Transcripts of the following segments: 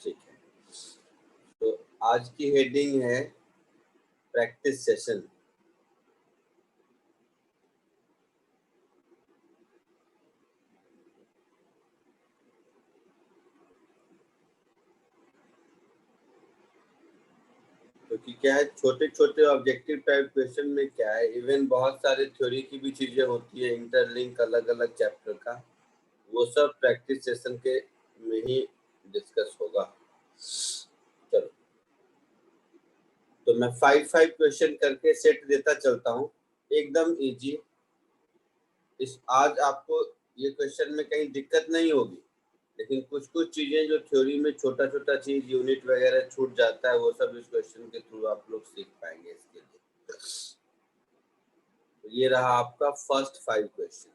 ठीक है, तो आज की हेडिंग है प्रैक्टिस सेशन। क्योंकि क्या है, छोटे छोटे ऑब्जेक्टिव टाइप क्वेश्चन में क्या है, इवन बहुत सारे थ्योरी की भी चीजें होती है, इंटरलिंक अलग अलग चैप्टर का, वो सब प्रैक्टिस सेशन के में ही डिस्कस होगा। चलो, तो मैं 5 क्वेश्चन करके सेट देता चलता हूँ, एकदम इजी। इस आज आपको ये क्वेश्चन में कहीं दिक्कत नहीं होगी, लेकिन कुछ कुछ चीजें जो थ्योरी में छोटा छोटा चीज यूनिट वगैरह छूट जाता है, वो सब इस क्वेश्चन के थ्रू आप लोग सीख पाएंगे। इसके लिए तो ये रहा आपका फर्स्ट 5 क्वेश्चन,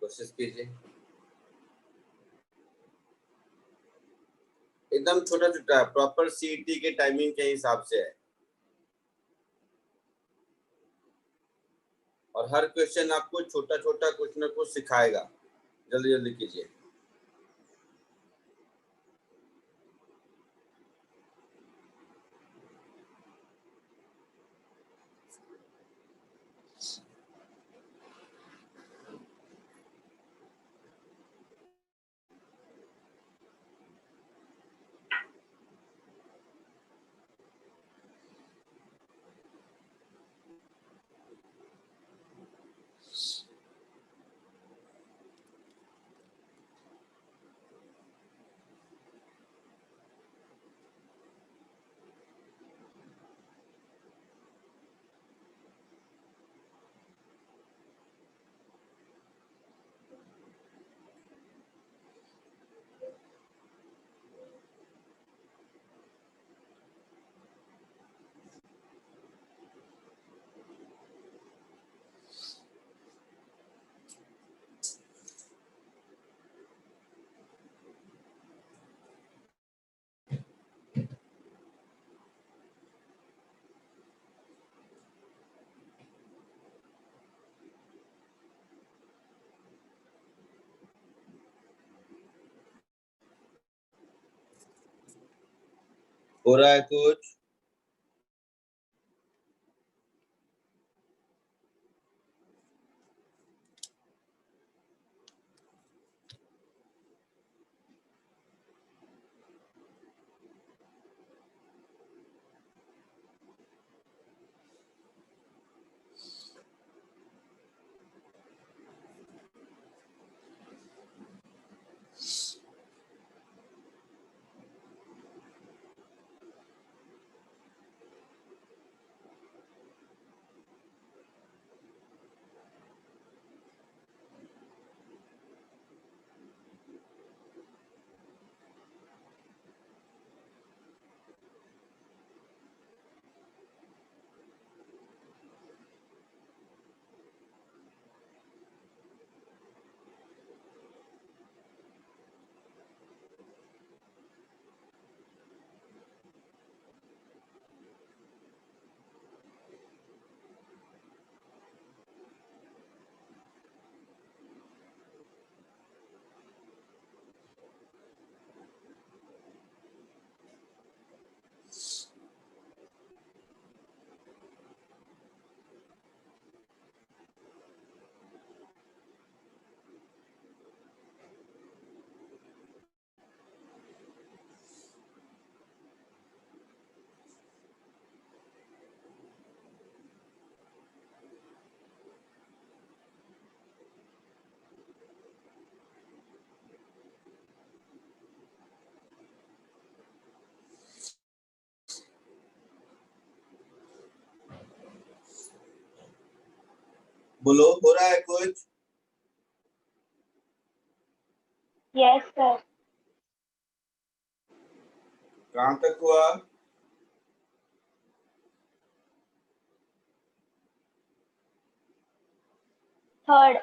कोशिश कीजिए। एकदम छोटा छोटा है, प्रॉपर सीईटी के टाइमिंग के हिसाब से है, और हर क्वेश्चन आपको छोटा छोटा कुछ ना कुछ सिखाएगा। जल्दी जल्दी कीजिए। हो रहा है कुछ? बोलो, हो रहा है कुछ? Yes sir. कहाँ तक हुआ? थर्ड।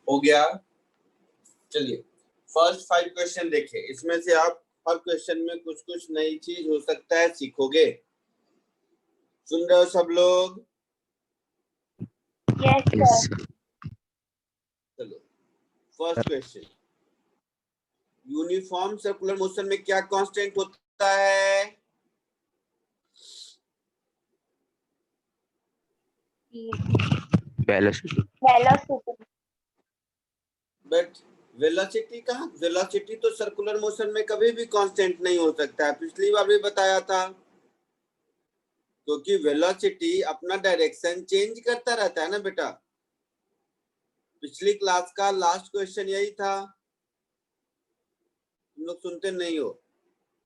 हो गया। चलिए फर्स्ट 5 क्वेश्चन देखें, इसमें से आप हर क्वेश्चन में कुछ कुछ नई चीज हो सकता है सीखोगे। सुन रहे हो सब लोग? Yes, sir. चलो first question, uniform circular motion में क्या कांस्टेंट होता है? वेलोसिटी। Velocity. बट वेलोसिटी कहाँ? वेलोसिटी तो सर्कुलर मोशन में कभी भी कांस्टेंट नहीं हो सकता है, पिछली बार भी बताया था, क्योंकि वेलोसिटी अपना डायरेक्शन चेंज करता रहता है ना बेटा। पिछली क्लास का लास्ट क्वेश्चन यही था, तुम लोग सुनते नहीं हो।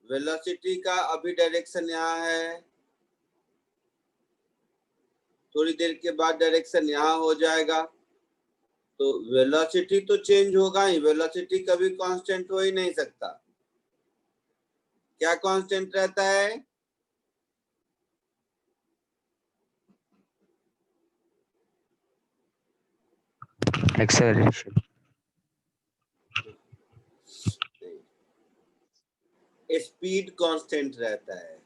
वेलोसिटी का अभी डायरेक्शन यहाँ है, थोड़ी देर के बाद डायरेक्शन यहाँ हो जाएगा, तो वेलोसिटी तो चेंज होगा ही, वेलोसिटी कभी कांस्टेंट हो ही नहीं सकता। क्या कांस्टेंट रहता है? एक्सेलरेशन। स्पीड कांस्टेंट रहता है।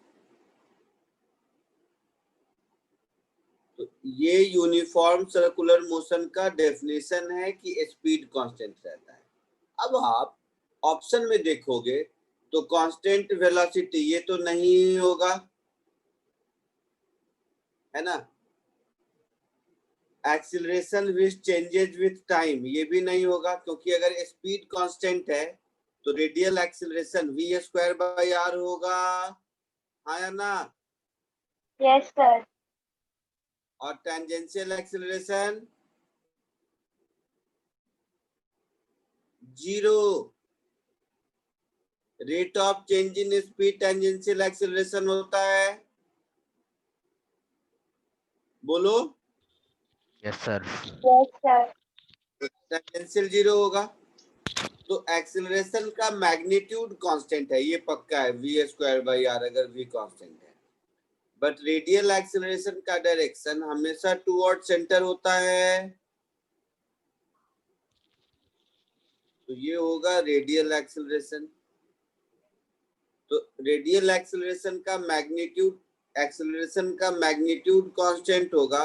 तो ये यूनिफॉर्म सर्कुलर मोशन का डेफिनेशन है कि स्पीड कांस्टेंट रहता है। अब आप ऑप्शन में देखोगे तो कांस्टेंट वेलोसिटी ये तो नहीं होगा, है ना। Acceleration which changes with time ये भी नहीं होगा, क्योंकि अगर स्पीड कांस्टेंट है तो रेडियल एक्सीलरेशन v²/r होगा, हाँ या ना। Yes, sir. और tangential acceleration 0। Rate of change in speed tangential acceleration होता है, बोलो। Yes sir. Yes, sir. Tangential 0 होगा, तो एक्सीलरेशन का मैग्नीट्यूड कांस्टेंट है, ये पक्का है, v²/r अगर v कांस्टेंट है। बट रेडियल एक्सीलरेशन का डायरेक्शन हमेशा टुवर्ड सेंटर होता है, तो ये होगा रेडियल एक्सीलरेशन। तो रेडियल एक्सीलरेशन का मैग्नीट्यूड कांस्टेंट होगा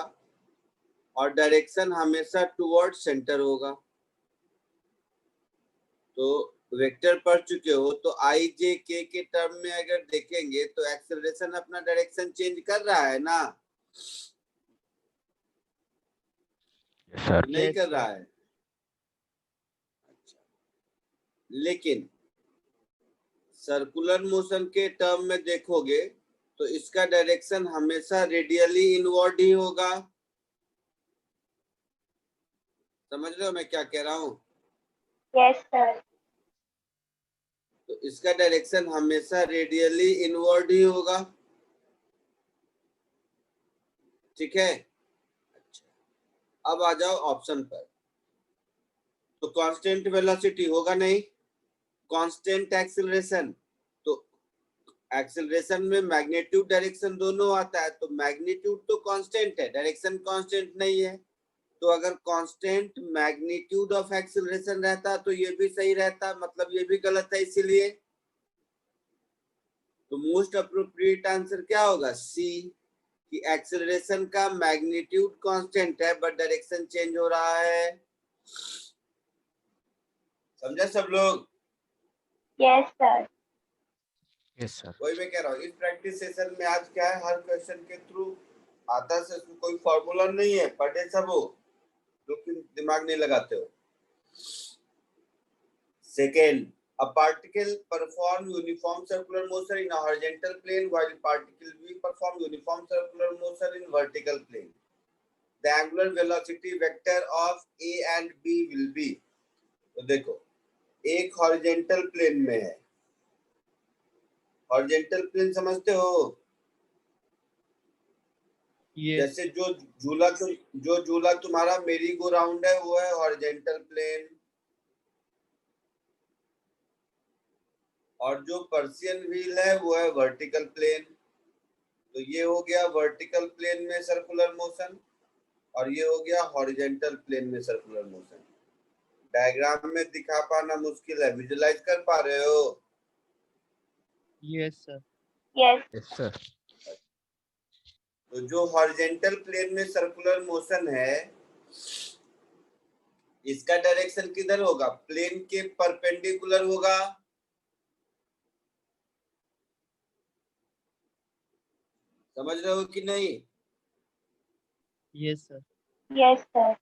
और डायरेक्शन हमेशा टुवर्ड सेंटर होगा। तो वेक्टर पढ़ चुके हो, तो आई जे के टर्म में अगर देखेंगे तो एक्सेलरेशन अपना डायरेक्शन चेंज कर रहा है ना, सर नहीं कर रहा है। अच्छा, लेकिन सर्कुलर मोशन के टर्म में देखोगे तो इसका डायरेक्शन हमेशा रेडियली इनवर्ड ही होगा। समझ रहे हो मैं क्या कह रहा हूँ? Yes, sir. तो इसका डायरेक्शन हमेशा रेडियली इनवर्ड ही होगा, ठीक है। अच्छा, अब आ जाओ ऑप्शन पर। तो कांस्टेंट वेलोसिटी होगा नहीं, कांस्टेंट एक्सीलरेशन, तो एक्सीलरेशन में मैग्नीट्यूड डायरेक्शन दोनों आता है, तो मैग्नीट्यूड तो कांस्टेंट है, डायरेक्शन कांस्टेंट नहीं है। तो अगर कांस्टेंट मैग्नीट्यूड ऑफ एक्सीलरेशन रहता तो ये भी सही रहता, मतलब ये भी गलत है, इसीलिए तो मोस्ट अप्रोप्रिएट आंसर क्या होगा? सी, कि एक्सीलरेशन का मैग्नीट्यूड कांस्टेंट है बट डायरेक्शन चेंज हो रहा है। समझा सब लोग? Yes, sir. Yes sir. वही मैं कह रहा हूँ, इस प्रैक्टिस सेशन में आज क्या है, हर क्वेश्चन के थ्रू आता से कोई फॉर्मूला नहीं है, पढ़े सब हो लेकिन दिमाग नहीं लगाते हो। Second, a particle perform uniform circular motion in a horizontal plane while particle B perform uniform circular motion in vertical plane. The angular velocity vector of A and B will be, तो देखो एक horizontal plane में है, horizontal plane समझते हो? जैसे जो झूला तुम्हारा मेरी गो राउंड है वो है हॉरिजेंटल प्लेन, और जो पर्शियन व्हील है वो है वर्टिकल प्लेन। तो ये हो गया वर्टिकल प्लेन में सर्कुलर मोशन और ये हो गया हॉरिजेंटल प्लेन में सर्कुलर मोशन। डायग्राम में दिखा पाना मुश्किल है, विजुलाइज कर पा रहे हो? Yes, sir. Yes. Yes, sir. तो जो हॉरिजॉन्टल प्लेन में सर्कुलर मोशन है, इसका डायरेक्शन किधर होगा? प्लेन के परपेंडिकुलर होगा। समझ रहे हो कि नहीं? Yes, sir. Yes, sir.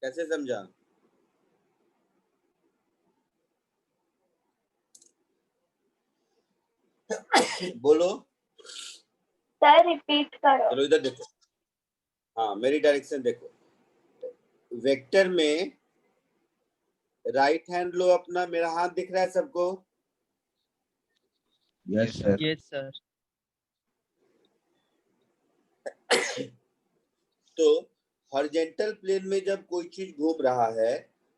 कैसे समझा? बोलो। सर रिपीट करो। चलो इधर देखो, हाँ मेरी डायरेक्शन देखो। वेक्टर में राइट हैंड लो अपना, मेरा हाथ दिख रहा है सबको? Yes, sir. Yes, sir. तो हॉरिजॉन्टल प्लेन में जब कोई चीज घूम रहा है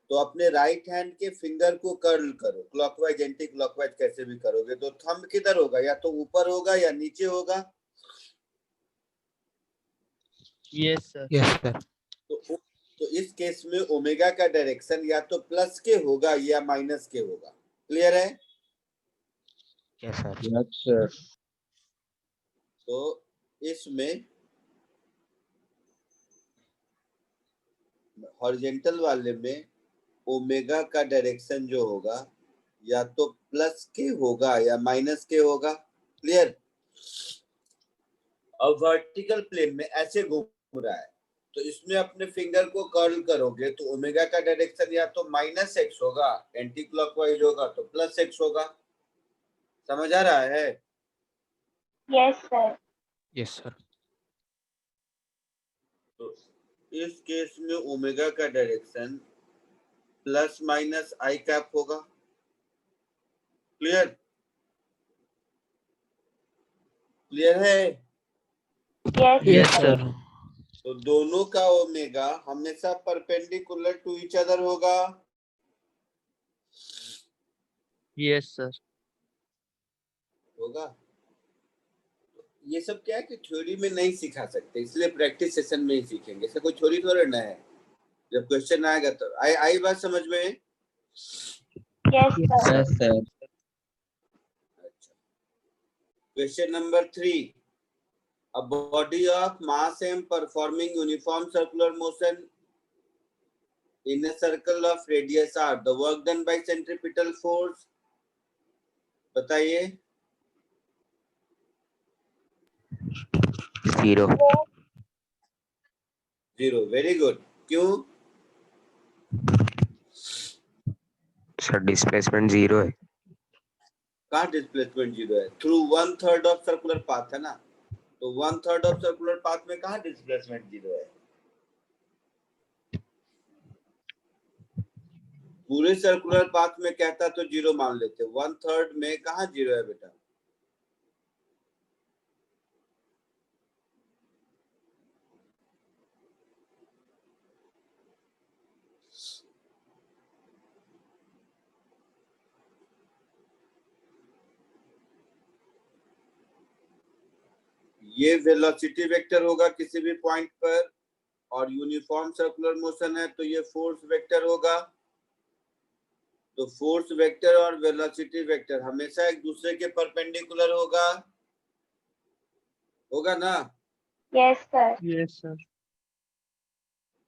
तो अपने राइट हैंड के फिंगर को कर्ल करो, क्लॉकवाइज एंटी क्लॉकवाइज कैसे भी करोगे। तो थंब किधर होगा? या तो ऊपर होगा या नीचे होगा। Yes, sir. Yes, sir. तो इस केस में ओमेगा का डायरेक्शन या तो प्लस के होगा या माइनस के होगा। क्लियर है? Yes, sir. Yes, sir. तो इसमें हॉरिजॉन्टल वाले में ओमेगा का डायरेक्शन जो होगा या तो प्लस के होगा या माइनस के होगा। क्लियर? अब वर्टिकल प्लेन में ऐसे घूम रहा है तो इसमें अपने फिंगर को कर्ल करोगे तो ओमेगा का डायरेक्शन या तो माइनस एक्स होगा, एंटी क्लॉकवाइज होगा तो प्लस एक्स होगा। समझ आ रहा है? Yes, sir. Yes, sir. तो इस केस में ओमेगा का डायरेक्शन प्लस माइनस आई कैप होगा। क्लियर? क्लियर है? Yes, Yes, sir. sir. तो दोनों का ओमेगा हमेशा परपेंडिकुलर टू ईच अदर होगा। Yes, sir. होगा। ये सब क्या है कि थ्योरी में नहीं सिखा सकते, इसलिए प्रैक्टिस सेशन में ही सीखेंगे। ऐसा कोई थ्योरी थोड़ा ना है। जब क्वेश्चन आएगा तो आई बात समझ में? Yes, sir. Yes, sir. अच्छा, question number 3। A body of mass m performing uniform circular motion in a circle of radius r. The work done by centripetal force. बताइए। 0. 0। Very good. क्यों? Sir, displacement 0 है. कहाँ displacement 0 है? Through 1/3 of circular path है ना, तो 1/3 of circular path में कहाँ डिस्प्लेसमेंट 0 है? पूरे सर्कुलर पाथ में कहता तो 0 मान लेते, 1/3 में कहाँ 0 है बेटा? ये वेलोसिटी वेक्टर होगा किसी भी पॉइंट पर, और यूनिफॉर्म सर्कुलर मोशन है तो ये फोर्स वेक्टर होगा। तो फोर्स वेक्टर और वेलोसिटी वेक्टर हमेशा एक दूसरे के परपेंडिकुलर होगा। होगा ना? Yes, sir. Yes, sir.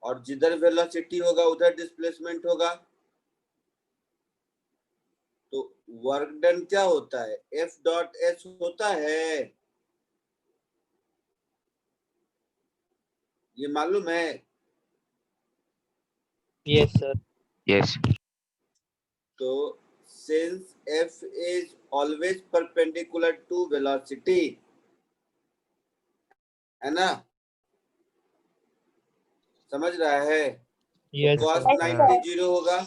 और जिधर वेलोसिटी होगा उधर डिस्प्लेसमेंट होगा। तो वर्क डन क्या होता है? F डॉट S होता है। ये मालूम है? Yes, sir. Yes. तो since F is always perpendicular to velocity, है ना? समझ रहा है? Yes, तो cos sir. 90 0 होगा।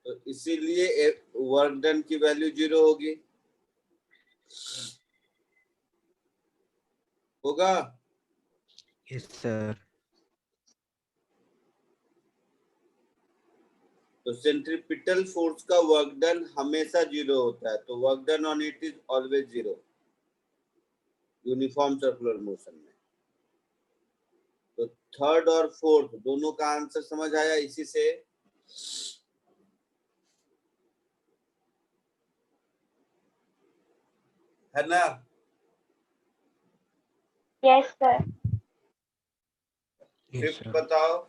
तो इसीलिए वर्क डन की वैल्यू 0 होगी। होगा? Yes, sir. तो सेंट्रीपिटल फोर्स का वर्क डन हमेशा 0 होता है, तो work done on it is always 0 uniform circular motion में। तो थर्ड और फोर्थ दोनों का आंसर समझ आया इसी से? है ना? Yes, sir. Yes, fifth sir. बताओ।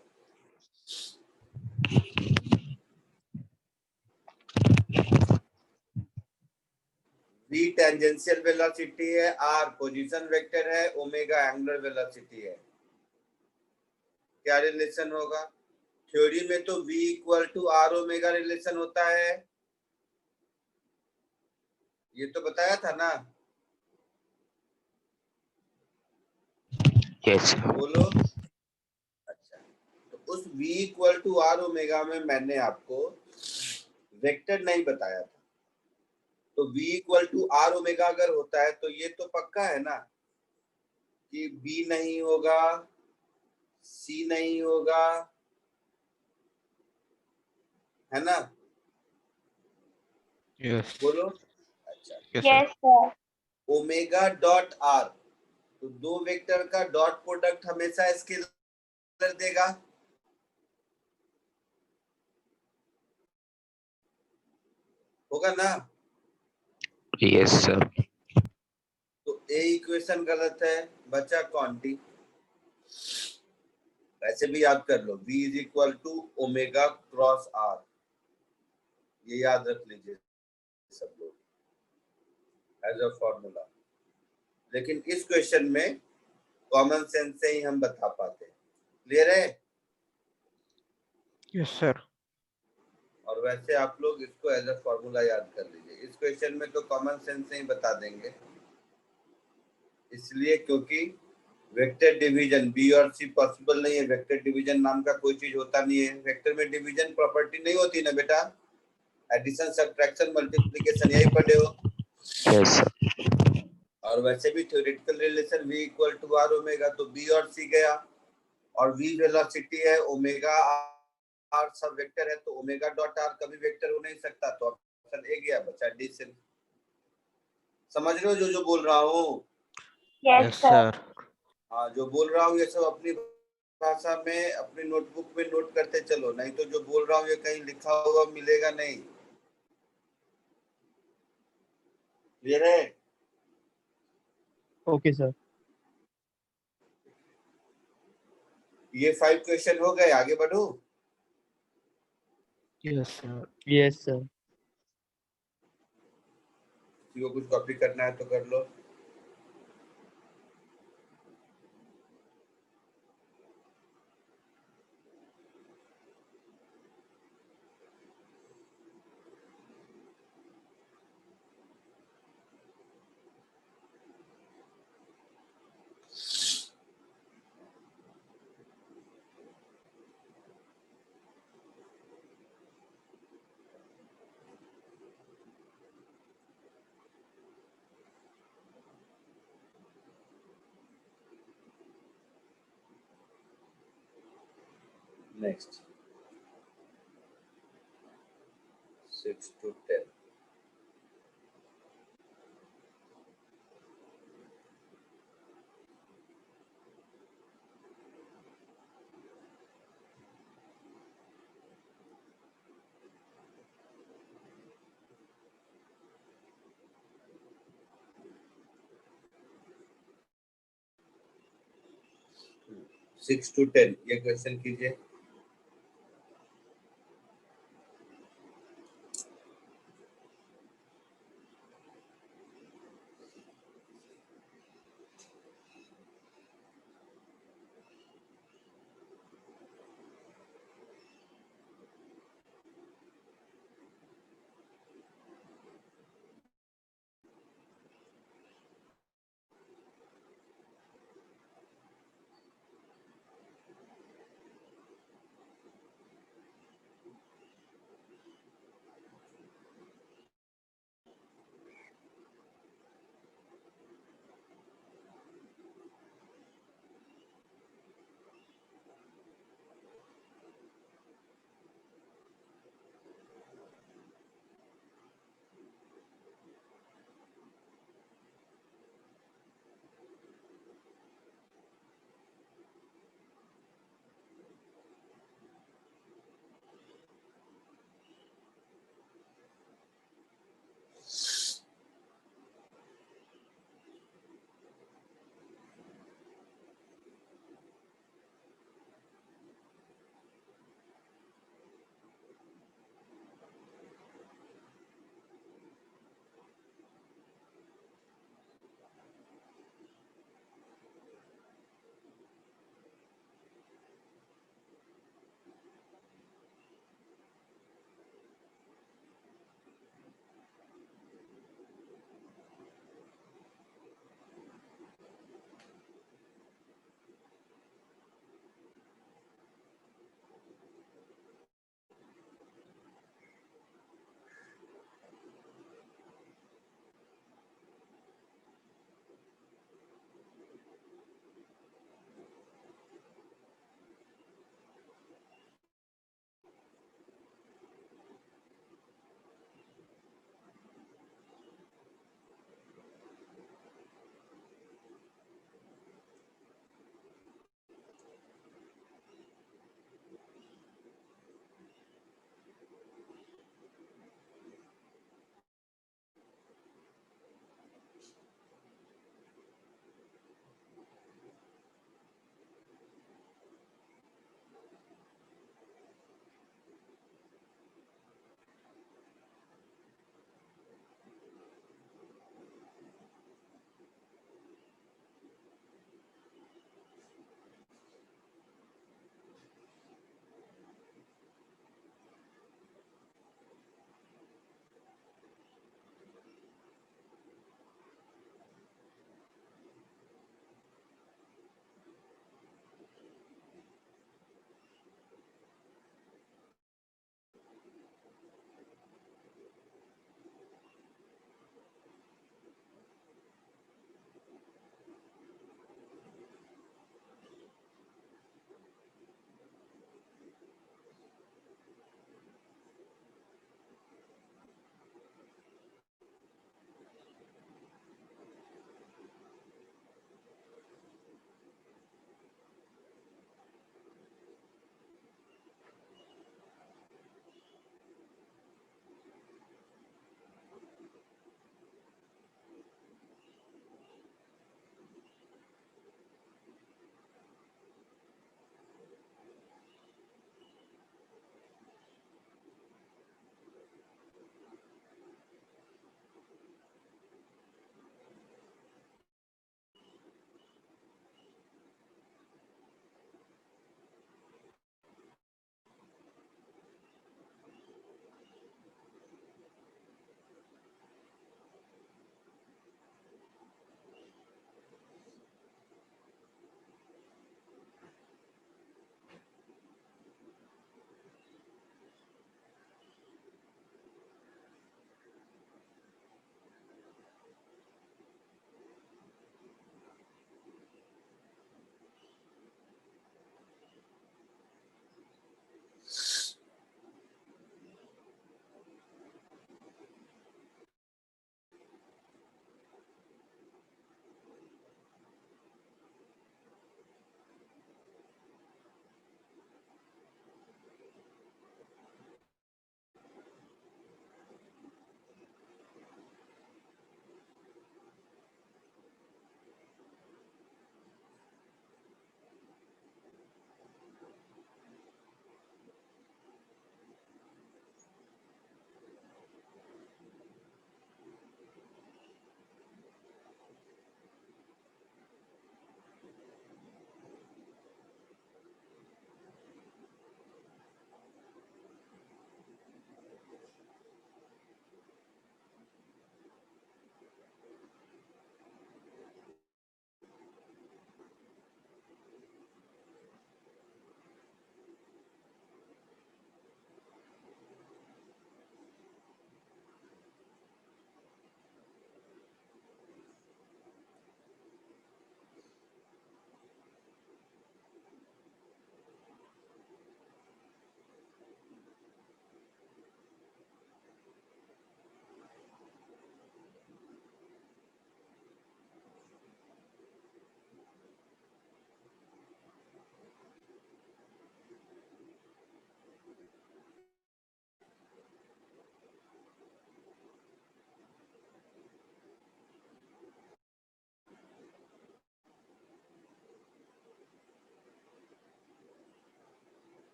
v टेंजेंशियल वेलोसिटी है, r पोजीशन वेक्टर है, ओमेगा एंगुलर वेलोसिटी है। क्या रिलेशन होगा? थ्योरी में तो v equal to R omega relation होता है, ये तो बताया था ना? Yes, sir. बोलो। अच्छा, तो उस v equal to R omega में मैंने आपको वेक्टर नहीं बताया था, तो v equal to R omega अगर होता है तो ये तो पक्का है ना कि b नहीं होगा, c नहीं होगा, है ना? Yes. बोलो। अच्छा, Yes, sir. Yes, sir. Omega dot are, तो दो वेक्टर का डॉट प्रोडक्ट हमेशा स्केलर देगा। होगा ना? Yes, sir. तो ए इक्वेशन गलत है, बचा क्वांटी। ऐसे भी याद कर लो, v is equal to omega cross R, ये याद रख लीजिए सब लोग एज अ फॉर्मूला। लेकिन इस क्वेश्चन में कॉमन सेंस से ही हम बता पाते हैं। क्लियर है? Yes, sir. और वैसे आप लोग इसको एज अ फॉर्मूला याद कर लीजिए। इस क्वेश्चन में तो कॉमन सेंस से ही बता देंगे, इसलिए क्योंकि वेक्टर डिवीजन बी और सी पॉसिबल नहीं है। वेक्टर डिवीजन नाम का कोई चीज होता नहीं है। वेक्टर में डिवीजन प्रॉपर्टी नहीं होती ना बेटा, एडिशन सब्ट्रैक्शन मल्टीप्लिकेशन यही पढ़े हो। Yes, sir. और वैसे भी theoretical relation v equal to R omega, तो b और c गया, और v वेलोसिटी है, ओमेगा आर सब वेक्टर है, तो ओमेगा डॉट आर कभी वेक्टर हो नहीं सकता, तो ऑप्शन ए गया, बचा डी से। समझ रहे हो जो बोल रहा हूँ? Yes, Yes, sir. sir. हाँ, जो बोल रहा हूँ ये सब अपनी भाषा में अपनी नोटबुक में नोट करते चलो, नहीं तो जो बोल रहा हूँ ये कहीं लिखा हुआ मिलेगा नहीं। क्लियर है? Okay, sir. ये 5 क्वेश्चन हो गए, आगे बढ़ो। Yes, sir. Yes, sir. किसी को कुछ कॉपी करना है तो कर लो। Next 6 to 10। सिक्स टू 10 ये क्वेश्चन कीजिए।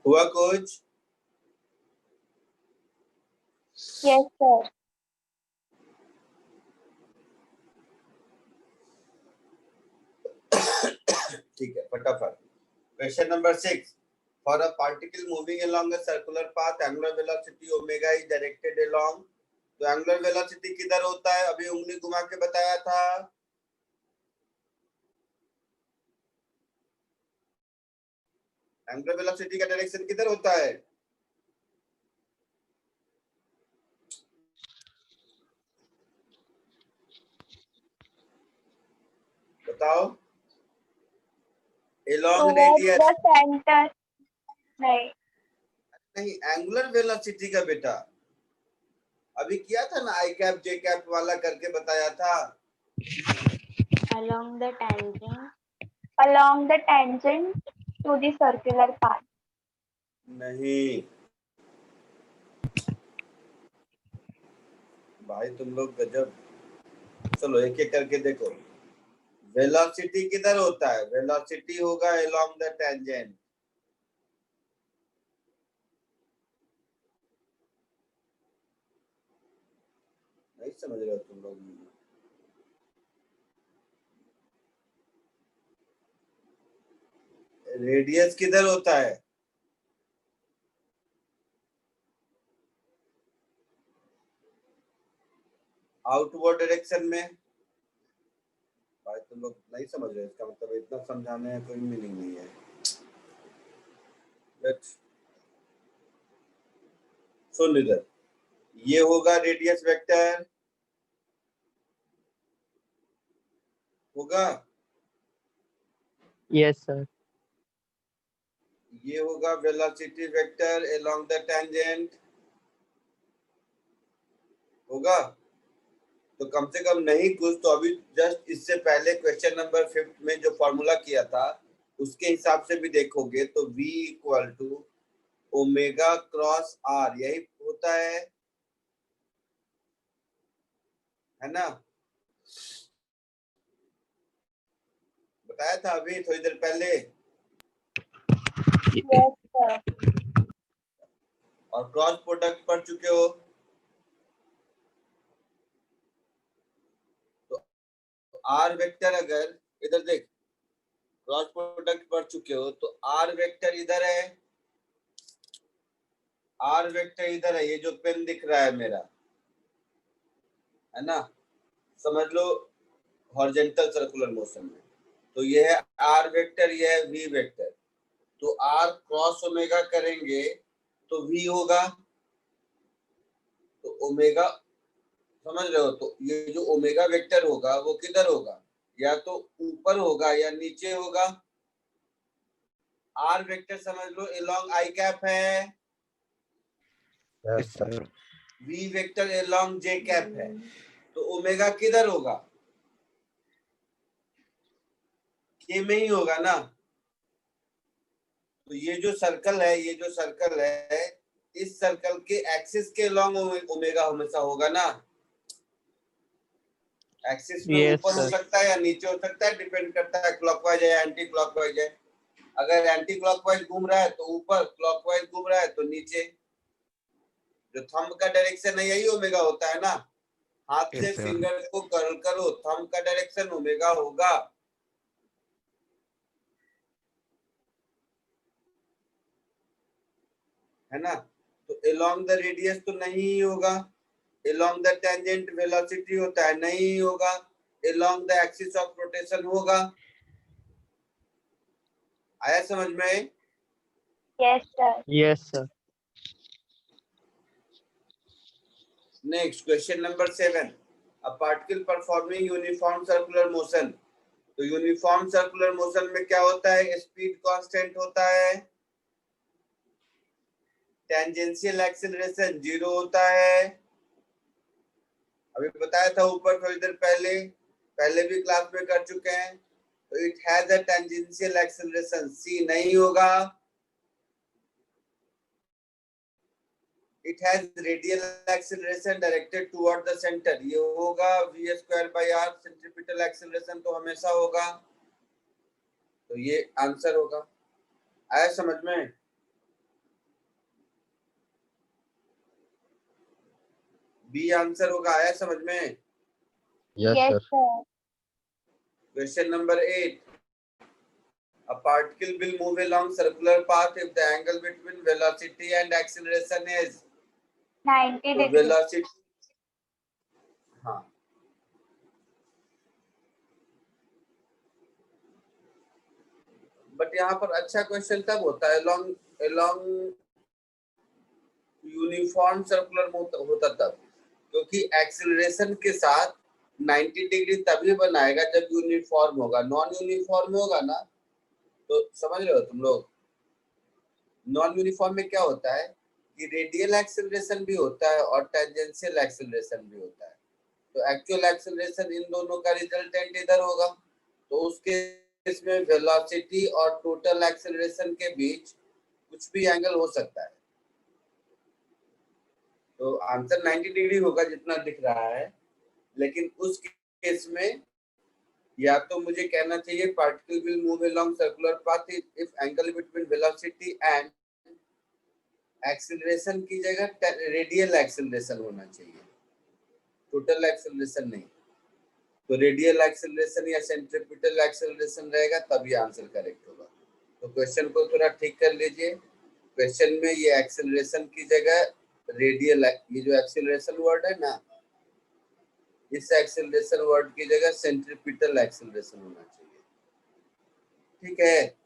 हुआ कुछ? Yes, sir. ठीक है, फटाफट। Question number 6, for a particle moving along a circular path, angular velocity omega is directed along। तो एंगुलर वेलोसिटी किधर होता है? अभी उंगली घुमा के बताया था। एंगुलर वेलोसिटी का डायरेक्शन किधर होता है? बताओ। along Towards radius the center. नहीं. नहीं, एंगुलर वेलोसिटी का बेटा अभी किया था ना, आई कैप जे कैप वाला करके बताया था। Along the tangent. Along the tangent to the circular path. नहीं भाई, तुम लोग गजब। चलो एक एक करके देखो। वेलोसिटी किधर होता है? वेलोसिटी होगा along द टेंजेंट। नहीं समझ रहे हो तुम लोग? रेडियस किधर होता है? आउटवर्ड डायरेक्शन में। भाई तुम लोग नहीं समझ रहे, इसका मतलब इतना समझाने में कोई मीनिंग नहीं है। सुन इधर, ये होगा रेडियस वेक्टर, होगा। Yes, sir. ये होगा velocity vector along the tangent, होगा। तो कम से कम नहीं कुछ तो अभी जस्ट इससे पहले क्वेश्चन नंबर 5 में जो फॉर्मूला किया था उसके हिसाब से भी देखोगे तो v equal to omega cross r, यही होता है ना? बताया था अभी थोड़ी देर पहले। Yes, sir. और क्रॉस प्रोडक्ट पढ़ चुके हो तो r वेक्टर, अगर इधर देख क्रॉस प्रोडक्ट पढ़ चुके हो तो r वेक्टर इधर है, r वेक्टर इधर है, ये जो पेन दिख रहा है मेरा, है ना? समझ लो हॉरिजॉन्टल सर्कुलर मोशन में। तो ये है r वेक्टर, ये है v वेक्टर। तो r क्रॉस ओमेगा करेंगे तो v होगा, तो ओमेगा, समझ रहे हो? तो ये जो ओमेगा वेक्टर होगा वो किधर होगा? या तो ऊपर होगा या नीचे होगा। r वेक्टर समझ लो अलोंग आई कैप है, Yes, sir. v vector along J cap है। तो ओमेगा किधर होगा? के में ही होगा ना। तो ये जो सर्कल है, ये जो सर्कल है, इस सर्कल के एक्सिस के लॉन्ग ओमेगा हमेशा होगा ना। एक्सिस में Yes, ऊपर हो sir. सकता है या नीचे हो सकता है, डिपेंड करता है क्लॉकवाइज है या एंटी क्लॉकवाइज है। अगर एंटी क्लॉकवाइज घूम रहा है तो ऊपर, क्लॉकवाइज घूम रहा है तो नीचे। जो थंब का डायरेक्शन है यही ओमेगा होता है ना। हाथ से Yes, sir. फिंगर को कर्ल करो, थंब का डायरेक्शन ओमेगा होगा, है ना? तो अलोंग द रेडियस तो नहीं होगा, अलोंग द टेंजेंट वेलोसिटी होता है, नहीं होगा, along the axis of rotation होगा। आया समझ में? Yes, sir. Yes, sir. Next question number 7, a particle performing uniform circular motion. तो यूनिफॉर्म सर्कुलर मोशन में क्या होता है? स्पीड कांस्टेंट होता है, टेंजेंशियल एक्सीलरेशन 0 होता है। अभी बताया था ऊपर थोड़ी देर पहले भी क्लास में कर चुके हैं। तो it has a tangential acceleration, c नहीं होगा। It has radial acceleration directed toward the centre, ये होगा v square by r। Centripetal acceleration तो हमेशा होगा, तो ये आंसर होगा। आया समझ में? बी आंसर होगा। आया समझ में? Yes, Yes, sir. sir. Question number 8, a particle will move along circular path if the angle between velocity and acceleration is 90 तो degrees. वेलोसिटी, हाँ, बट यहाँ पर अच्छा क्वेश्चन तब होता है along यूनिफॉर्म सर्कुलर होता तब, क्योंकि एक्सीलरेशन के साथ 90 डिग्री तभी बनाएगा जब यूनिफॉर्म होगा। नॉन यूनिफॉर्म होगा ना, तो समझ रहे हो तुम लोग? नॉन यूनिफॉर्म में क्या होता है कि रेडियल एक्सीलरेशन भी होता है और टेंजेंशियल एक्सीलरेशन भी होता है। तो एक्चुअल एक्सीलरेशन इन दोनों का रिजल्टेंट इधर होगा, तो उसके इसमें वेलोसिटी और टोटल एक्सीलरेशन के बीच कुछ भी एंगल हो सकता है। तो आंसर 90 डिग्री होगा जितना दिख रहा है, लेकिन उस केस में या तो मुझे कहना चाहिए particle will move along circular path if angle between velocity and acceleration की जगह रेडियल एक्सीलरेशन होना चाहिए, टोटल एक्सीलरेशन नहीं। तो रेडियल एक्सीलरेशन या सेंट्रीपिटल एक्सीलरेशन रहेगा, तभी आंसर करेक्ट होगा। तो क्वेश्चन को थोड़ा ठीक कर लीजिए। क्वेश्चन में ये एक्सीलरेशन की जगह रेडियल, ये जो एक्सीलरेशन वर्ड है ना, इस एक्सीलरेशन वर्ड की जगह सेंट्रीपिटल एक्सीलरेशन होना चाहिए। ठीक है,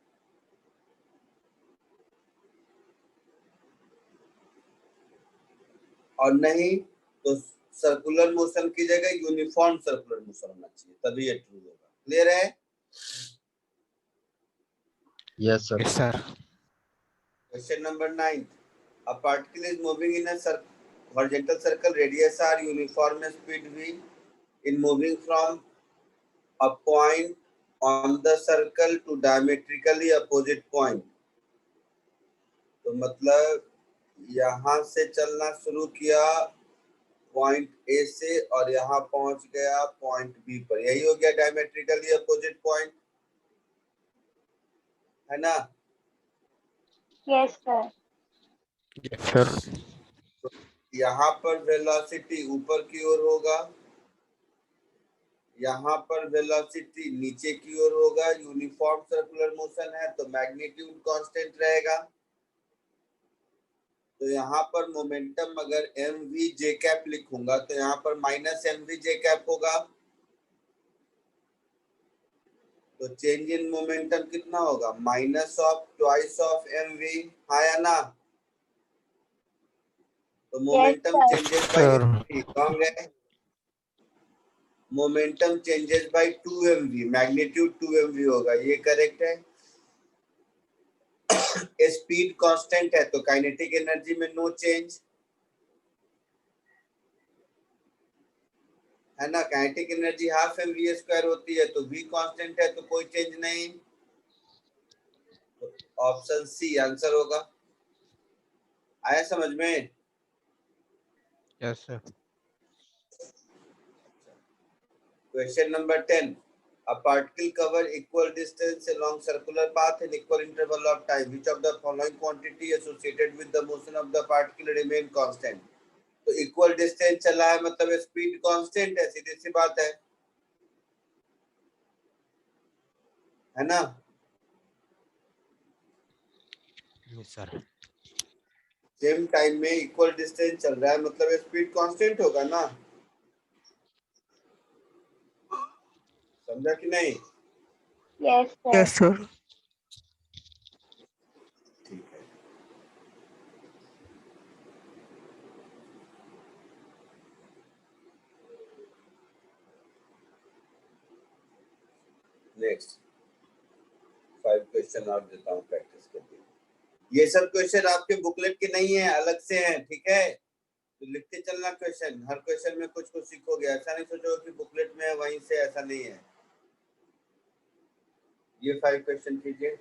और नहीं तो सर्कुलर मोशन की जगह यूनिफॉर्म सर्कुलर मोशन होना चाहिए, तभी ये ट्रू होगा। क्लियर है? Yes, sir. Yes, sir. Question number 9, a particle is moving in a horizontal circle, radius r, uniform speed v, in moving from a point on the circle to diametrically opposite point। तो मतलब यहाँ से चलना शुरू किया point A से और यहाँ पहुंच गया पॉइंट बी पर, यही हो गया डायमेट्रिकली अपोजिट पॉइंट, है ना? Yes, sir. Yes, sir. तो यहाँ पर वेलोसिटी ऊपर की ओर होगा, यहाँ पर वेलोसिटी नीचे की ओर होगा। यूनिफॉर्म सर्कुलर मोशन है तो मैग्नीट्यूड कांस्टेंट रहेगा। तो यहाँ पर मोमेंटम अगर एम वी जे कैप लिखूंगा तो यहाँ पर minus M V J cap होगा। तो चेंज इन मोमेंटम कितना होगा? Minus of twice of M V, हाँ या ना? तो momentum sir. Changes by Sir. M V, wrong है। Momentum changes by 2mv, magnitude 2mv होगा, ये करेक्ट है। स्पीड कांस्टेंट है तो काइनेटिक एनर्जी में नो चेंज, है ना? Kinetic energy half mv square होती है, तो v कांस्टेंट है तो कोई चेंज नहीं। तो ऑप्शन सी आंसर होगा। आया समझ में? Yes, sir. Question number 10, a particle cover equal distance along circular path in equal interval of time, which of the following quantity associated with the motion of the particle remain constant। तो equal distance चला है मतलब speed constant है, सीधी सी बात है ना? Yes, sir. Same time में equal distance चल रहा है मतलब स्पीड कांस्टेंट होगा ना? समझा कि नहीं? Yes, sir. Yes, sir. ठीक है, नेक्स्ट 5 क्वेश्चन और देता हूँ प्रैक्टिस के लिए। ये सब क्वेश्चन आपके बुकलेट के नहीं है, अलग से हैं, ठीक है? तो लिखते चलना क्वेश्चन, हर क्वेश्चन में कुछ कुछ सीखोगे। ऐसा नहीं सोचो कि बुकलेट में है वहीं से, ऐसा नहीं है। ये 5 क्वेश्चन कीजिए।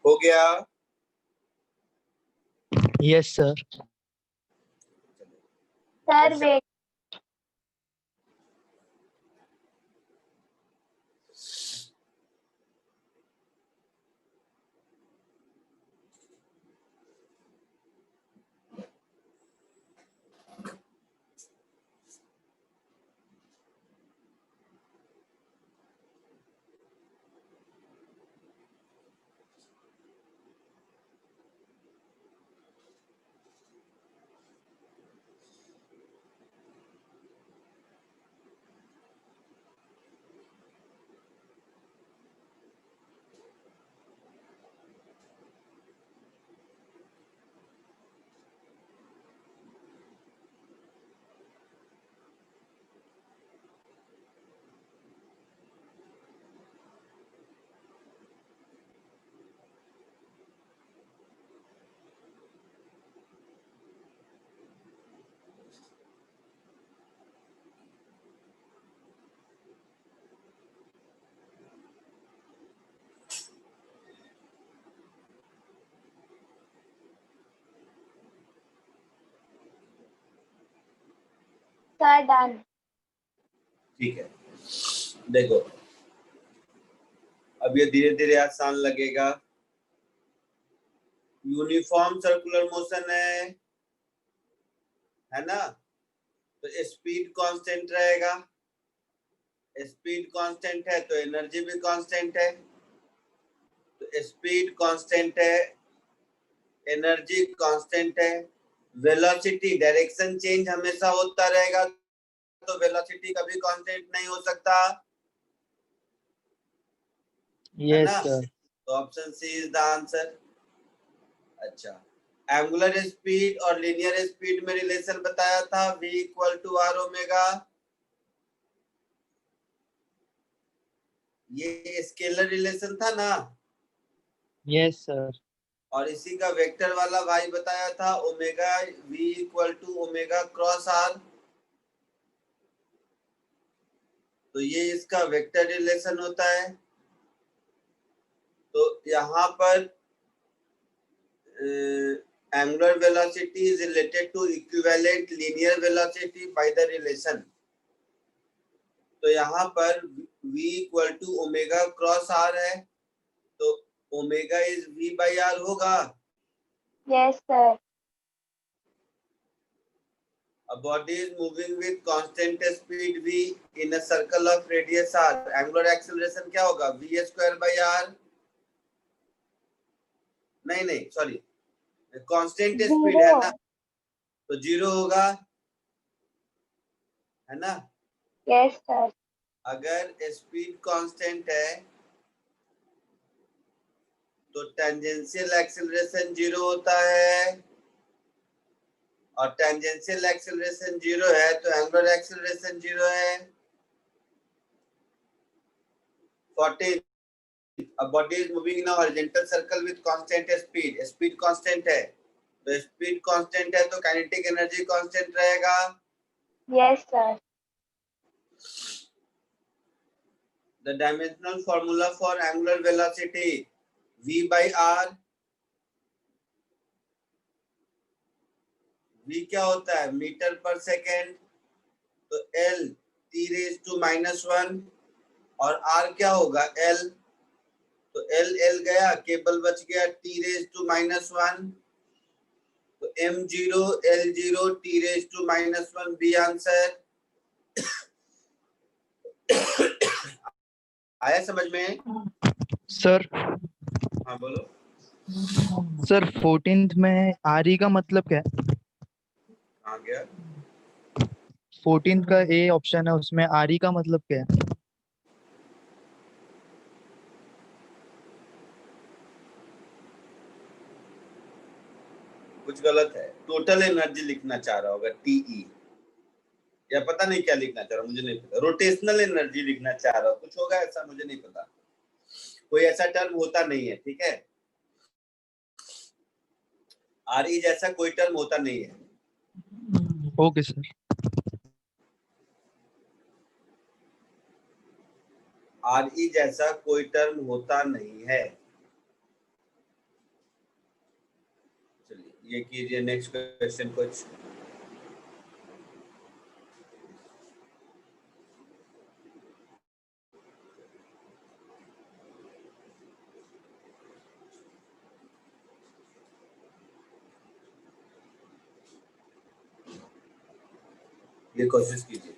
हो गया? Yes, sir. Sir, wait. Sir, done. ठीक है, देखो अब ये धीरे धीरे आसान लगेगा। यूनिफॉर्म सर्कुलर मोशन है ना, तो स्पीड कांस्टेंट रहेगा। स्पीड कांस्टेंट है तो एनर्जी भी कांस्टेंट है। तो स्पीड कांस्टेंट है, एनर्जी कांस्टेंट है, वेलोसिटी डायरेक्शन चेंज हमेशा होता रहेगा, तो वेलोसिटी कभी कांस्टेंट नहीं हो सकता। है Yes, ना? sir. तो option C is the answer. अच्छा, एंगुलर स्पीड और लीनियर स्पीड में रिलेशन बताया था, v equal to R omega. ये स्केलर रिलेशन था ना, Yes, sir. और इसी का वेक्टर वाला भाई बताया था, omega v equal to omega cross R. तो ये इसका वेक्टर रिलेशन होता है। तो यहाँ पर angular velocity is related to equivalent linear velocity by the relation. तो यहाँ पर v equal to omega cross R है, तो omega is v by R होगा। Yes, sir. A body is moving with constant speed v in a circle of radius r. Angular acceleration क्या होगा? v square by r। नहीं sorry, constant speed है ना, तो 0 होगा, है ना। Yes, sir. अगर स्पीड कांस्टेंट है तो टेंजेंशियल एक्सेलरेशन 0 होता है, और टेंजेंशियल एक्सेलरेशन 0 है तो एंगुलर एक्सेलरेशन 0 है। 14, a body is moving in a horizontal circle with constant speed। Speed constant है, तो स्पीड कांस्टेंट है तो काइनेटिक एनर्जी कांस्टेंट रहेगा। Yes, sir. The dimensional formula for angular velocity v by r। v क्या होता है? Metre पर second, तो l t रेज टू -1, और r क्या होगा? l, तो l गया, केबल बच गया t रेज टू -1, तो m0 l0 t raise to -1 B answer. आया समझ में? Sir, हाँ बोलो। sir, 14th में RE का मतलब क्या है? आ गया 14th का A ऑप्शन है, उसमें RE का मतलब क्या है? कुछ गलत है, टोटल एनर्जी लिखना चाह रहा होगा, टीई, या पता नहीं क्या लिखना चाह रहा, मुझे नहीं पता। रोटेशनल एनर्जी लिखना चाह रहा, कुछ होगा ऐसा, मुझे नहीं पता, कोई ऐसा टर्म होता नहीं है, ठीक है। आरई जैसा कोई टर्म होता नहीं है। Okay sir. आरई जैसा कोई टर्म होता नहीं है। ये कीजिए नेक्स्ट क्वेश्चन कुछ। ये कोशिश कीजिए।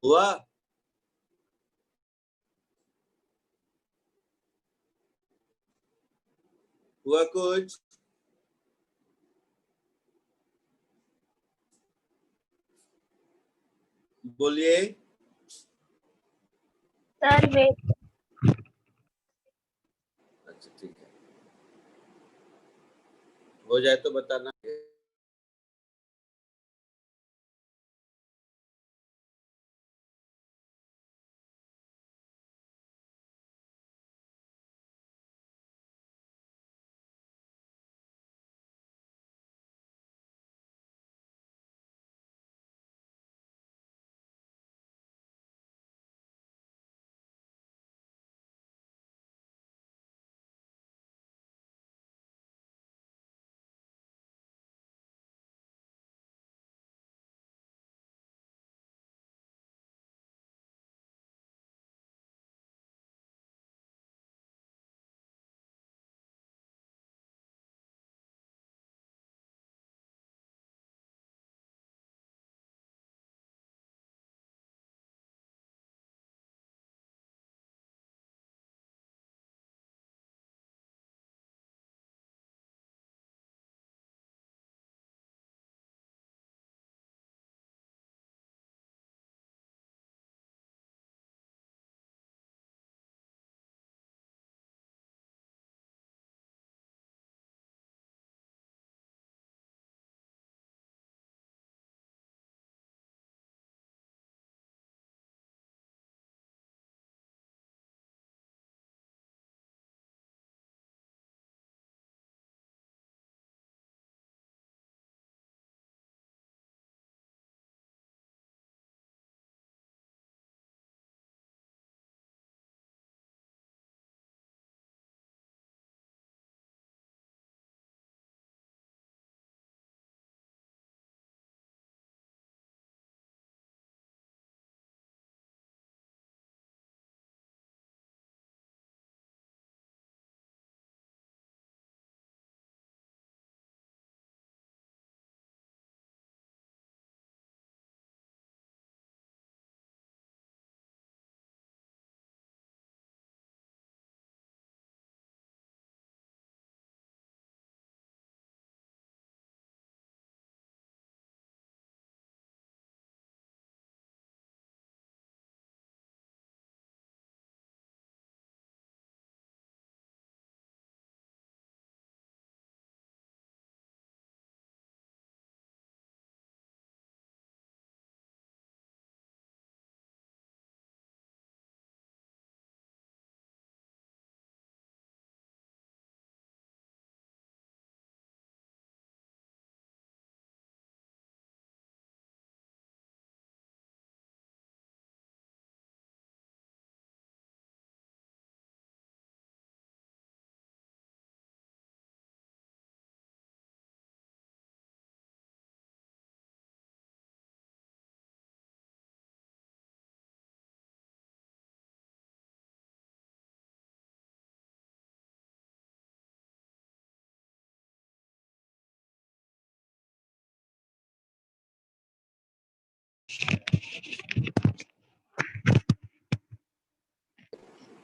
हुआ? हुआ कुछ? बोलिए। सर वेट, अच्छा ठीक है, हो जाए तो बताना।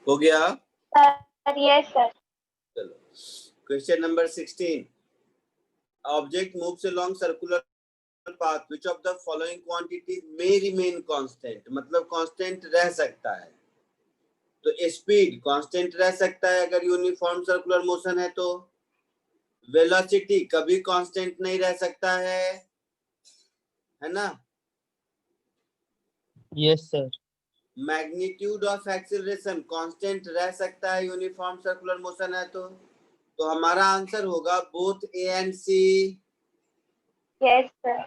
हो गया? Sir yes sir. चलो, question number 16। Object moves along circular path, which of the following quantities may remain constant? मतलब कांस्टेंट रह सकता है। तो स्पीड कांस्टेंट रह सकता है अगर यूनिफॉर्म सर्कुलर मोशन है तो। वेलोसिटी कभी कांस्टेंट नहीं रह सकता है ना? Yes sir. Magnitude of acceleration constant रह सकता है यूनिफॉर्म सर्कुलर मोशन है तो हमारा आंसर होगा both A and C, yes sir.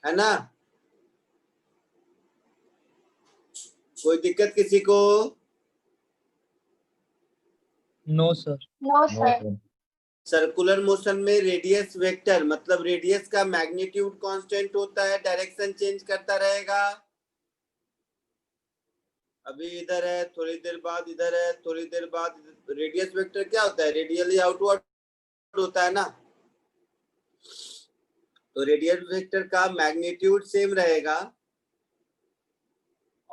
है ना? कोई दिक्कत किसी को? No sir. No no sir. Sir. Circular motion में रेडियस वेक्टर मतलब रेडियस का मैग्नीट्यूड कांस्टेंट होता है, डायरेक्शन चेंज करता रहेगा। अभी इधर है, थोड़ी देर बाद इधर है, थोड़ी देर बाद। रेडियस वेक्टर क्या होता है? रेडियली आउटवर्ड होता है ना। तो रेडियस वेक्टर का मैग्नीट्यूड सेम रहेगा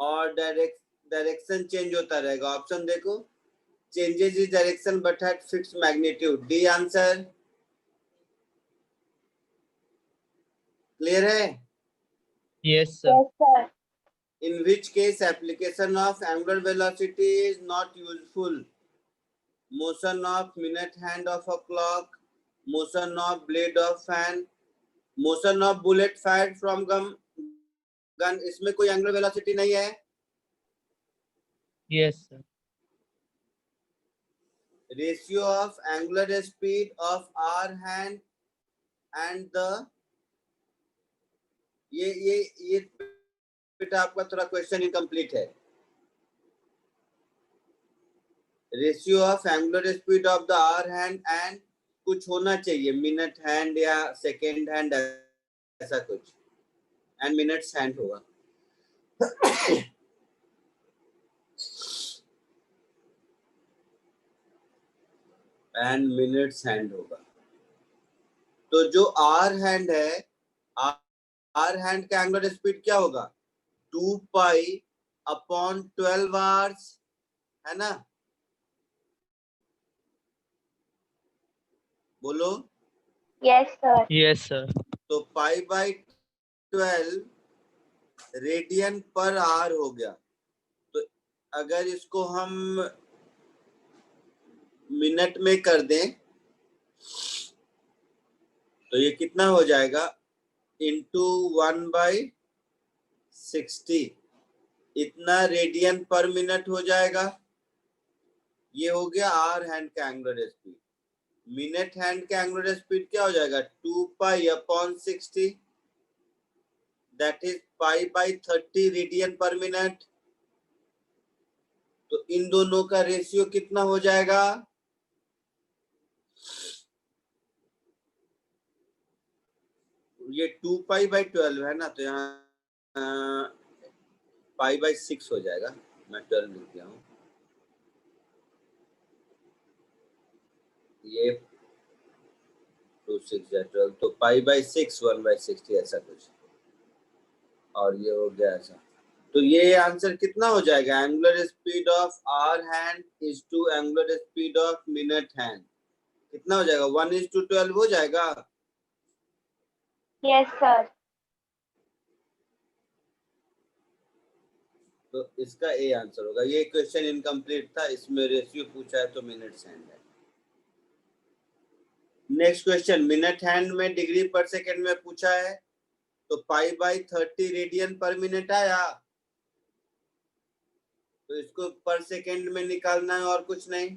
और डायरेक्शन चेंज होता रहेगा। ऑप्शन देखो, changes is direction but at fixed magnitude. D answer clear है? Yes, sir. Yes, sir. In which case application of angular velocity is not useful? Motion of minute hand of a clock, motion of blade of fan, motion of bullet fired from gun, इसमें कोई angular velocity नहीं है। Yes, sir. Ratio of angular speed of R hand and the ये बेटा आपका थोड़ा question incomplete है। Ratio of angular speed of the hour hand and कुछ होना चाहिए, मिनट हैंड या सेकेंड हैंड ऐसा कुछ, एंड मिनट्स हैंड होगा। एंड मिनट्स हैंड होगा। तो जो आर हैंड है, आर हैंड का एंगुलर स्पीड क्या होगा? 2 पाई अपॉन 12 आवर्स, है ना? बोलो। Yes, sir. Yes, sir. तो pi by 12 radian per hour हो गया। तो अगर इसको हम मिनट में कर दें तो ये कितना हो जाएगा? इंटू 1/60, इतना रेडियन पर मिनट हो जाएगा। ये हो गया आर हैंड का एंगुलर स्पीड। मिनट हैंड का एंगुलर स्पीड क्या हो जाएगा? 2 pi upon 60, that is pi by 30 radian पर मिनट। तो इन दोनों का रेशियो कितना हो जाएगा? ये 2 पाई बाई 12 है ना, तो यहाँ पाई बाई 6 हो जाएगा। मैं 12 लिख दिया हूँ। ये 2 6 या 12, तो पाई बाई 6 1/60 ऐसा कुछ, और ये हो गया ऐसा। तो ये आंसर कितना हो जाएगा? Angular speed of hour hand is to angular speed of minute hand, कितना हो जाएगा? 1:12 हो जाएगा। Yes, sir. तो इसका ए आंसर होगा। ये क्वेश्चन इनकम्प्लीट था, इसमें रेशियो पूछा है तो मिनट्स हैंड है। नेक्स्ट क्वेश्चन, मिनट हैंड में डिग्री पर सेकेंड में पूछा है, तो पाई बाई 30 रेडियन पर मिनट आया, तो इसको पर सेकेंड में निकालना है और कुछ नहीं।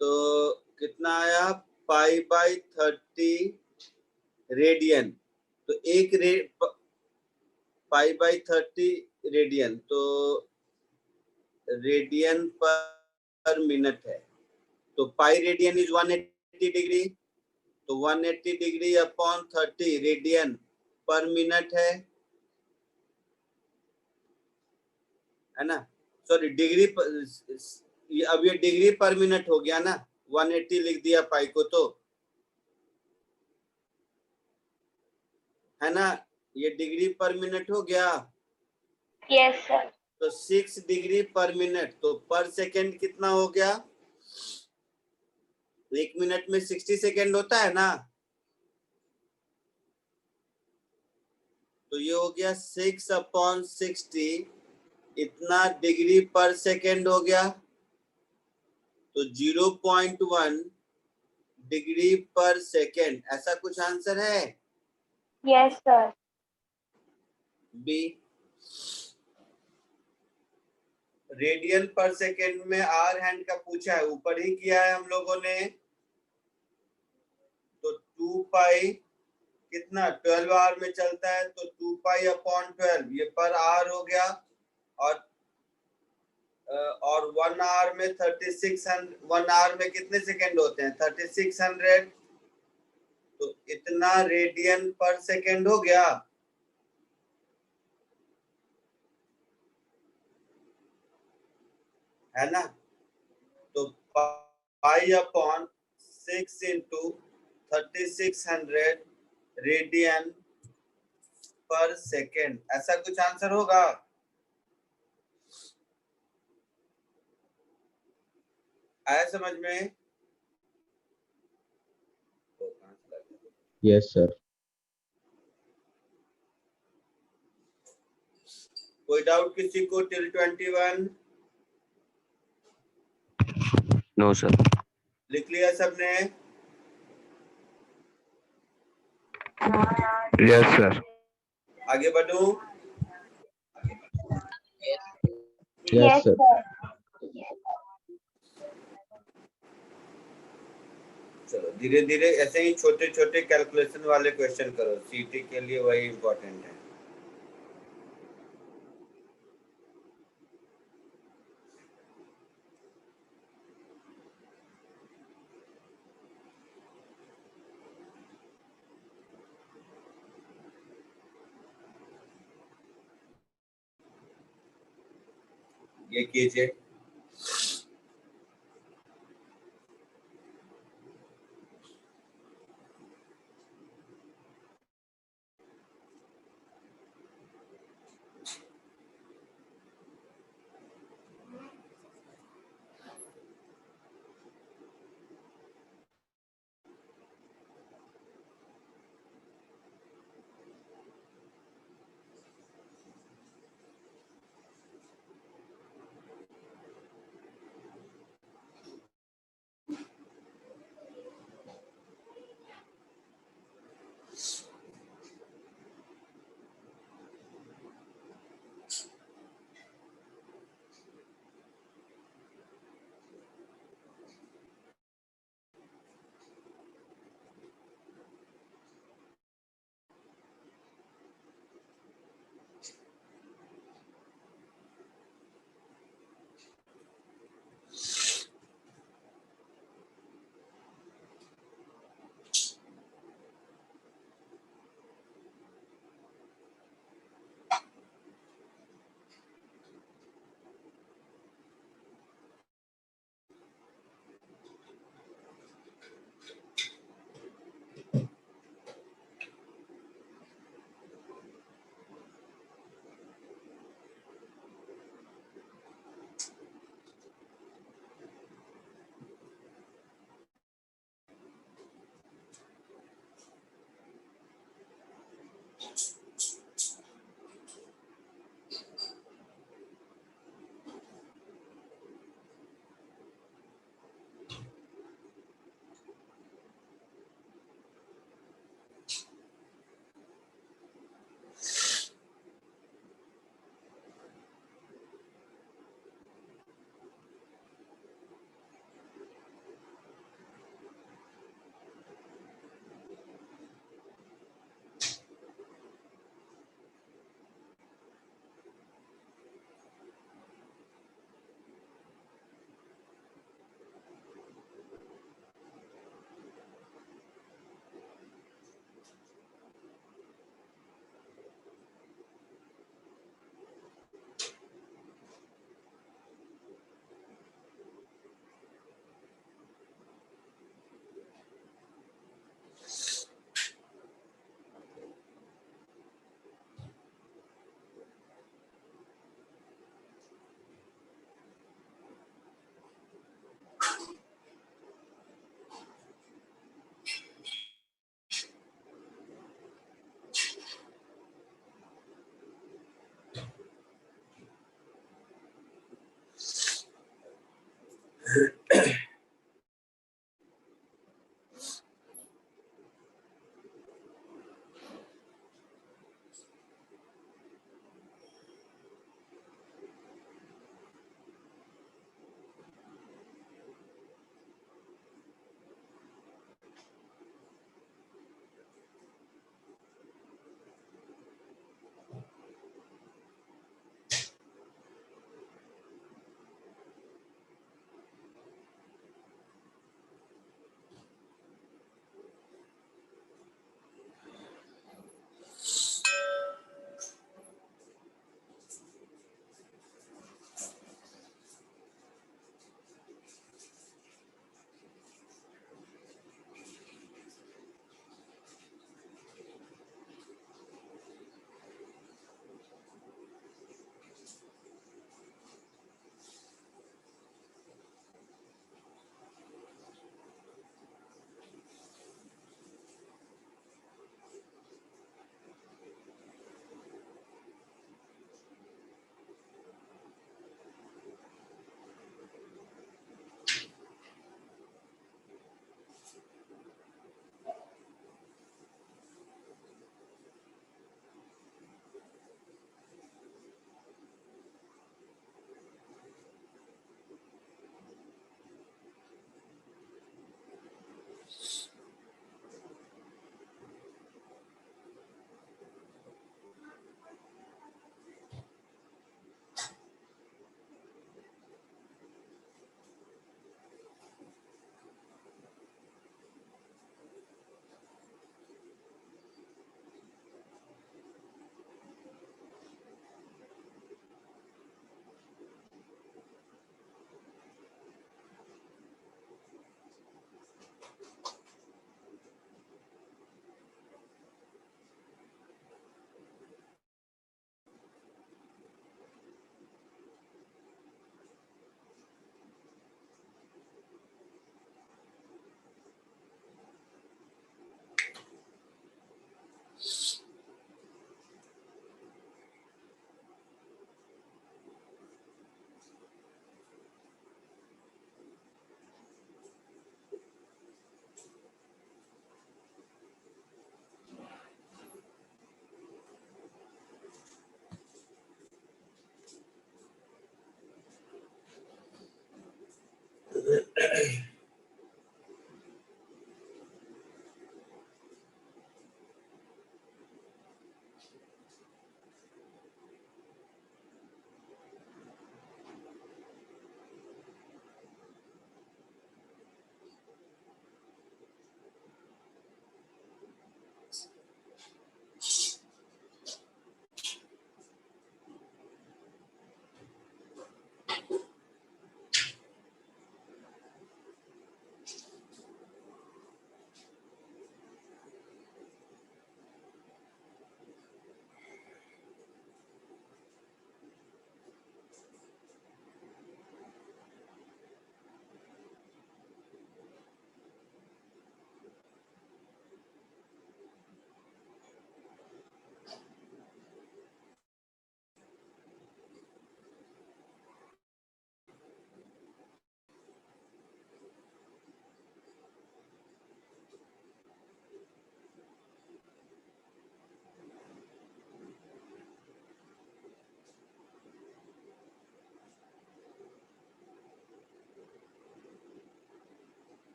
तो कितना आया? पाई बाई 30 रेडियन, तो पाई बाई 30 रेडियन, तो रेडियन पर मिनट है, तो पाई रेडियन इज 180 डिग्री, तो 180 डिग्री अपॉन 30 रेडियन पर मिनट है ना? सॉरी, डिग्री अब ये डिग्री पर मिनट हो गया ना, 180 लिख दिया पाई को, तो है ना, ये डिग्री पर मिनट हो गया। Yes, sir. तो 6 डिग्री पर मिनट, तो पर सेकेंड कितना हो गया? 1 मिनट में 60 सेकेंड होता है ना, तो ये हो गया 6/60, इतना डिग्री पर सेकेंड हो गया, तो 0.1 डिग्री पर सेकेंड, ऐसा कुछ आंसर है? Yes, sir. B. Radian per second में आर हैंड का पूछा है, ऊपर ही किया है हम लोगों ने, तो 2 पाई कितना 12 आवर में चलता है, तो 2 पाई अपॉन 12 ये पर आवर हो गया, और 1 आवर में 3600, 1 आवर में कितने सेकेंड होते हैं? 3600, तो इतना रेडियन पर सेकेंड हो गया। है ना? तो pi upon 6 into 3600 radian per second, ऐसा कुछ आंसर होगा? आया समझ में? Yes, sir. कोई डाउट किसी को टिल 21? No sir. लिख लिया सबने? Yes, sir. आगे बढ़ूं? Yes, sir. चलो धीरे धीरे ऐसे ही छोटे छोटे कैलकुलेशन वाले क्वेश्चन करो, सीटी के लिए वही इंपॉर्टेंट है। ये कीजिए।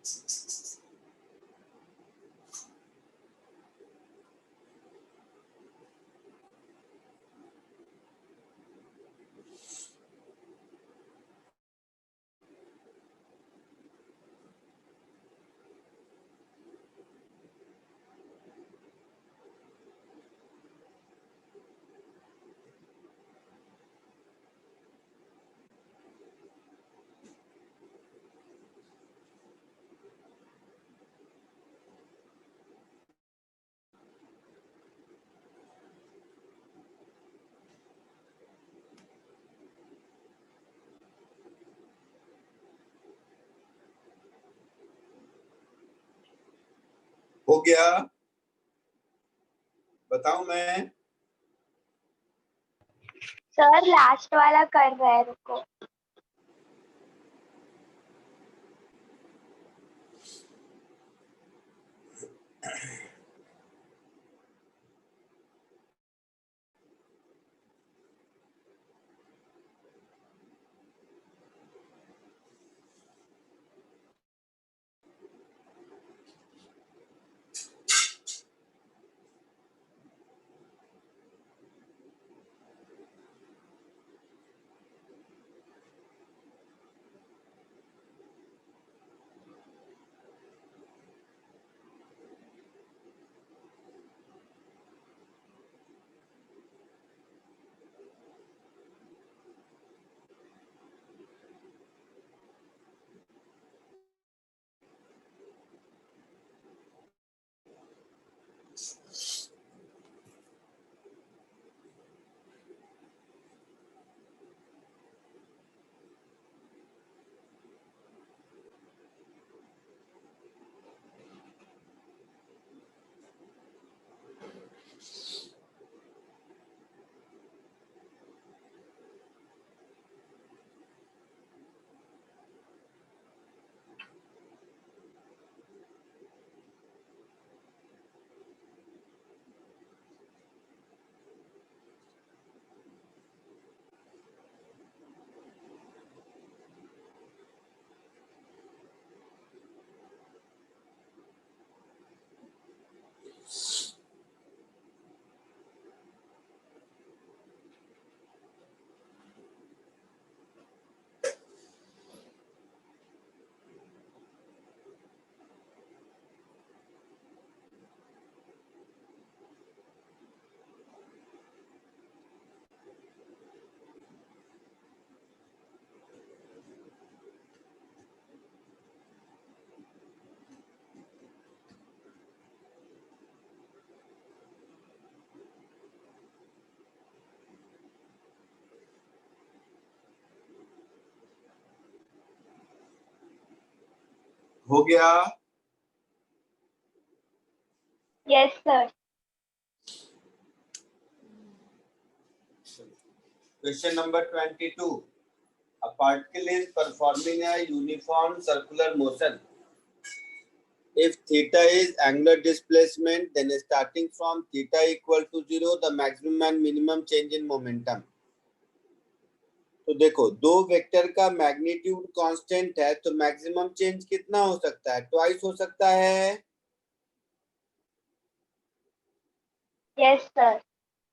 हो गया? बताऊं मैं? सर लास्ट वाला कर रहा है, रुको। हो गया? Yes sir. Question number 22. A particle is performing a uniform circular motion. If theta is angular displacement, then starting from theta equal to 0, the maximum and minimum change in momentum. तो देखो, दो वेक्टर का magnitude constant है, तो maximum change कितना हो सकता है? ट्वाइस हो सकता है। Yes sir.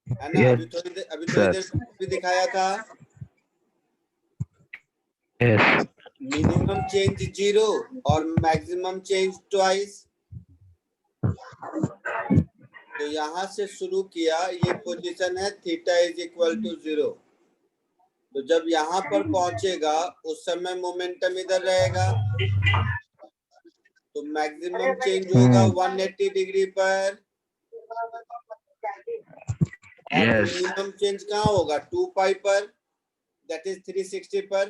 है ना? Yes, अभी थोड़ी देर sir. भी दिखाया था। Yes. मिनिमम चेंज 0 और मैक्सिमम चेंज ट्वाइस। तो यहां से शुरू किया, ये पोजीशन है थीटा इज इक्वल टू 0। तो जब यहां पर पहुंचेगा उस समय मोमेंटम इधर रहेगा, तो मैक्सिमम चेंज होगा 180 डिग्री पर और Yes. मिनिमम चेंज कहाँ होगा? 2 पाई पर, दैट इज 360 पर।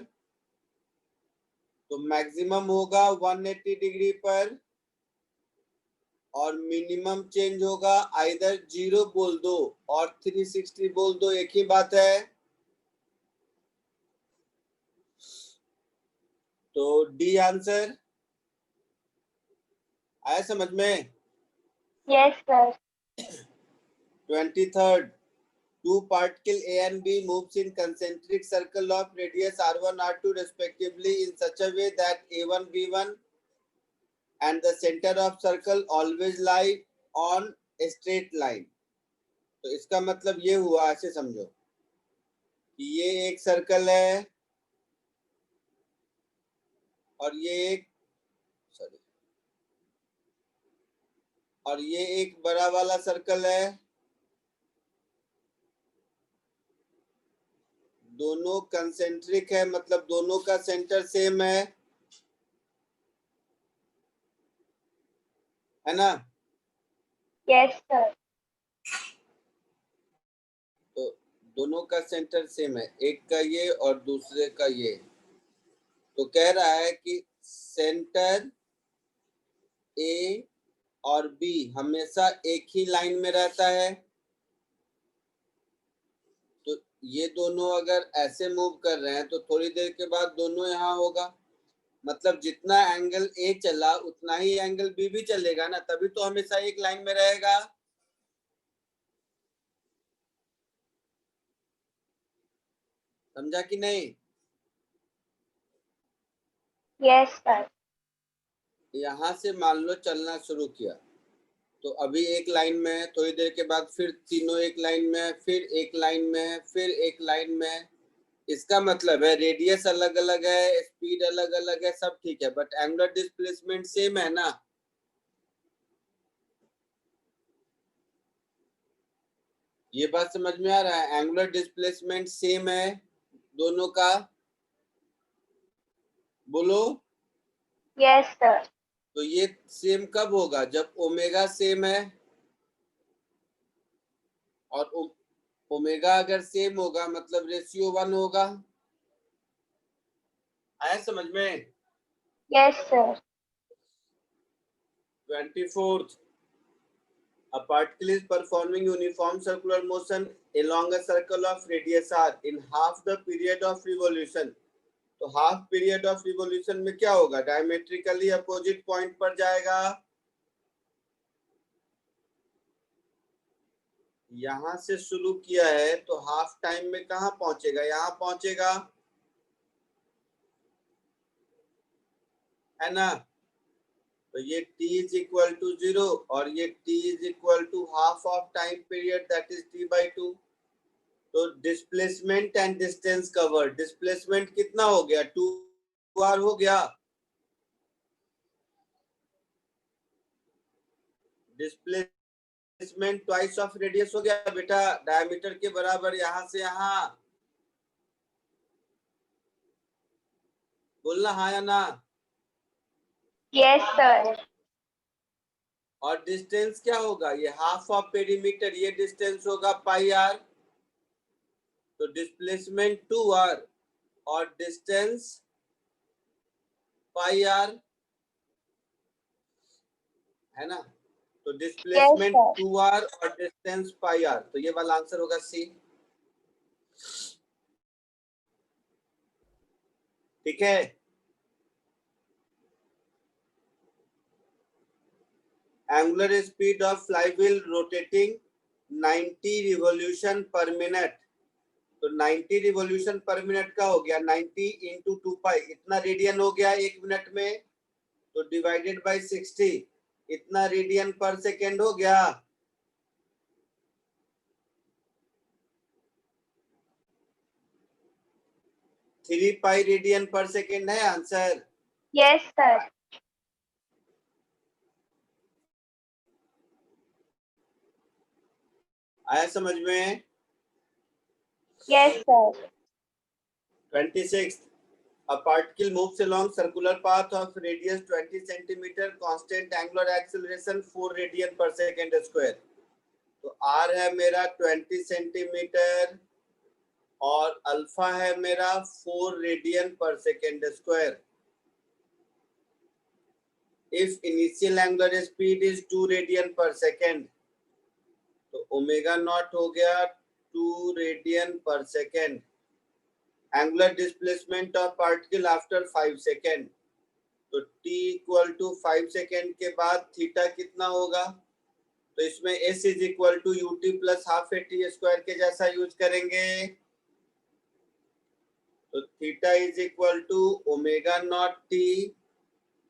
तो मैक्सिमम होगा 180 डिग्री पर और मिनिमम चेंज होगा आइदर 0 बोल दो और 360 बोल दो, एक ही बात है। तो डी आंसर आया समझ में? Yes sir. 23rd. Two particle A and B moves in concentric circle of radius R1, R2 respectively in such a way that A1, B1 and the center of circle always lie on a straight line. तो इसका मतलब ये हुआ, ऐसे समझो कि ये एक सर्कल है और ये एक और ये एक बड़ा वाला सर्कल है, दोनों कंसेंट्रिक है, मतलब दोनों का सेंटर सेम है ना? Yes, sir. तो दोनों का सेंटर सेम है, एक का ये और दूसरे का ये। तो कह रहा है कि सेंटर ए और बी हमेशा एक ही लाइन में रहता है। तो ये दोनों अगर ऐसे मूव कर रहे हैं तो थोड़ी देर के बाद दोनों यहाँ होगा, मतलब जितना एंगल ए चला उतना ही एंगल बी भी चलेगा ना, तभी तो हमेशा एक लाइन में रहेगा। समझा कि नहीं? Yes, sir. यहाँ से मान लो चलना शुरू किया तो अभी एक लाइन में है, थोड़ी देर के बाद फिर तीनों एक लाइन में है, फिर एक लाइन में है, फिर एक लाइन में है। इसका मतलब है रेडियस अलग अलग है, स्पीड अलग अलग है, सब ठीक है, बट एंगुलर डिस्प्लेसमेंट सेम है ना। ये बात समझ में आ रहा है? एंगुलर डिस्प्लेसमेंट सेम है दोनों का, बोलो। Yes, sir. तो ये सेम कब होगा? जब ओमेगा सेम है, और ओमेगा अगर सेम होगा मतलब रेशियो 1 होगा। आया समझ में? Yes, sir. 24th, a particle is performing uniform circular motion along a circle of radius r in half the period of revolution. तो हाफ पीरियड ऑफ रिवोल्यूशन में क्या होगा? डायमेट्रिकली अपोजिट पॉइंट पर जाएगा। यहां से शुरू किया है तो हाफ टाइम में कहां पहुंचेगा? यहां पहुंचेगा, है ना? तो ये t इज इक्वल टू 0 और ये t is equal to half of time period, that is t/2। तो displacement and distance cover, displacement कितना हो गया? 2r हो गया। डिस्प्लेसमेंट ट्वाइस ऑफ रेडियस हो गया बेटा, डायमीटर के बराबर, यहां से यहां। बोलना हाँ या ना? Yes, sir. और डिस्टेंस क्या होगा? ये हाफ ऑफ पेरीमीटर, ये डिस्टेंस होगा πr। तो डिस्प्लेसमेंट 2r और डिस्टेंस πr, है ना? तो डिस्प्लेसमेंट Yes, sir. 2r और डिस्टेंस πr, तो ये वाला आंसर होगा सी। ठीक है? Angular speed of flywheel rotating 90 revolution पर मिनट। तो 90 रिवॉल्यूशन पर मिनट का हो गया 90 इंटू 2π, इतना रेडियन हो गया एक मिनट में, तो डिवाइडेड बाय 60, इतना रेडियन पर सेकेंड हो गया। Three pi radian per second है आंसर। Yes, sir. आया समझ में? Yes, sir. 26, a particle moves along circular path of radius 20 centimeter, constant angular acceleration 4 radian per second square। तो r है मेरा 20 सेंटीमीटर और अल्फा है मेरा 4 radian per second square. If initial angular speed is 2 radian per second, तो omega nought हो गया 2 radian per second. Angular displacement of particle after 5 second, तो t इक्वल टू 5 सेकेंड के बाद थीटा कितना होगा? तो इसमें s is equal to ut plus half A T square के जैसा यूज करेंगे। तो theta is equal to omega nought T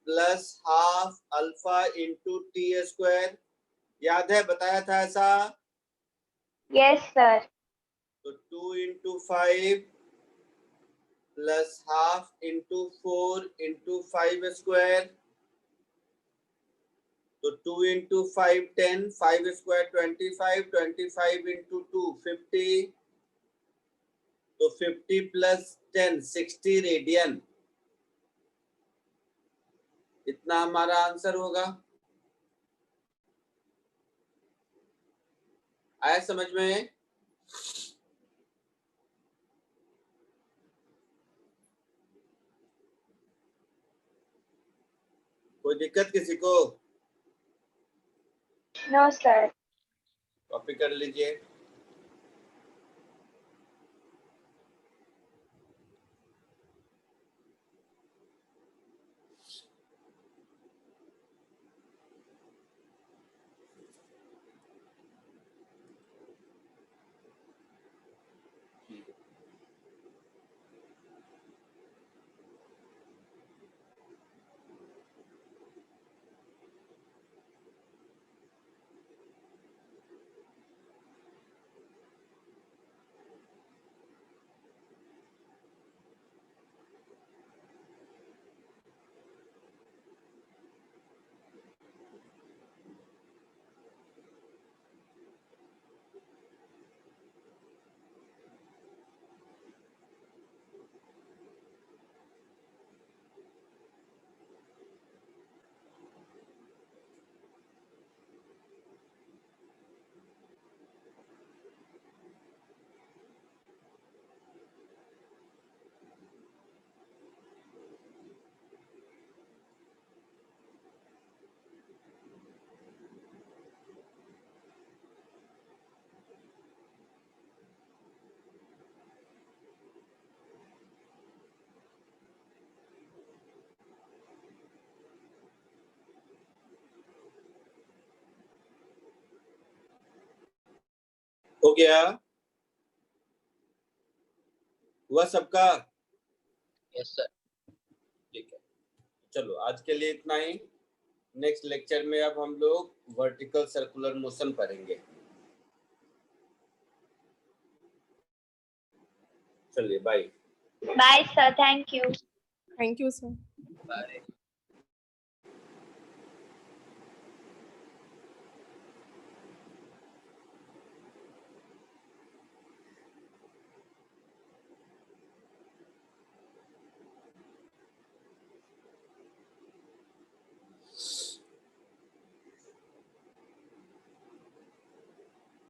plus half alpha into T square, याद है बताया था ऐसा? Yes, sir. तो 2 into 5 plus half into 4 into 5 square, तो 2 इंटू 5 10, 5 स्क्वायर 25, 25 इंटू 2 50, तो 50 प्लस 10 60 रेडियन, इतना हमारा आंसर होगा। आया समझ में? कोई दिक्कत किसी को? No, sir. कॉपी कर लीजिए। हो गया? हुआ सबका? Yes, sir. ठीक है, चलो आज के लिए इतना ही। नेक्स्ट लेक्चर में अब हम लोग वर्टिकल सर्कुलर मोशन पढ़ेंगे। चलिए bye. Bye, sir. Thank you. Thank you, sir. Bye.